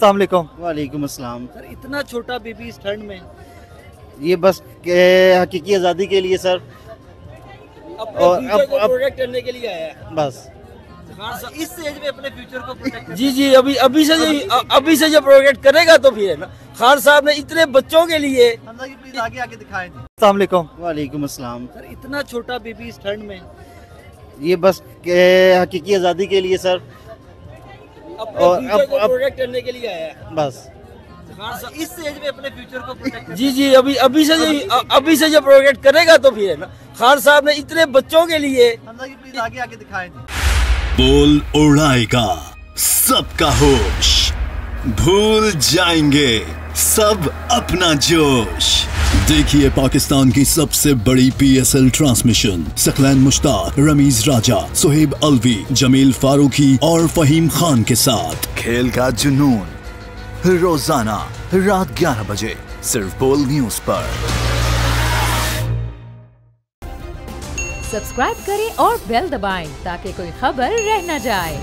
अस्सलाम वालेकुम। वालेकुम अस्सलाम। सर इतना छोटा बेबी इस ठंड में ये बस हकीकी आज़ादी के लिए सर, अपने फ्यूचर को प्रोटेक्ट करने के लिए आया है। बस इस एज में अपने फ्यूचर को प्रोटेक्ट जी जी, अभी से जो प्रोटेक्ट करेगा तो फिर है ना। खान साहब ने इतने बच्चों के लिए प्लीज आगे आके दिखाएं। अस्सलाम वालेकुम। वालेकुम अस्सलाम। सर इतना छोटा बेबी इस ठंड में ये बस हकीकी आज़ादी के लिए सर, अपने फ्यूचर को प्रोटेक्ट करने के लिए आया है। बस इस एज में अपने फ्यूचर को प्रोटेक्ट जी जी, अभी से जो प्रोटेक्ट करेगा तो फिर है ना। खान साहब ने इतने बच्चों के लिए प्लीज आगे आके दिखाएं। बोल उड़ाएगा सबका होश, भूल जाएंगे सब अपना जोश। देखिए पाकिस्तान की सबसे बड़ी PSL ट्रांसमिशन सकलैन मुश्ताक, रमीज राजा, सुहेब अलवी, जमील फारूकी और फहीम खान के साथ खेल का जुनून रोजाना रात 11 बजे सिर्फ बोल न्यूज पर। सब्सक्राइब करें और बेल दबाएं ताकि कोई खबर रह न जाए।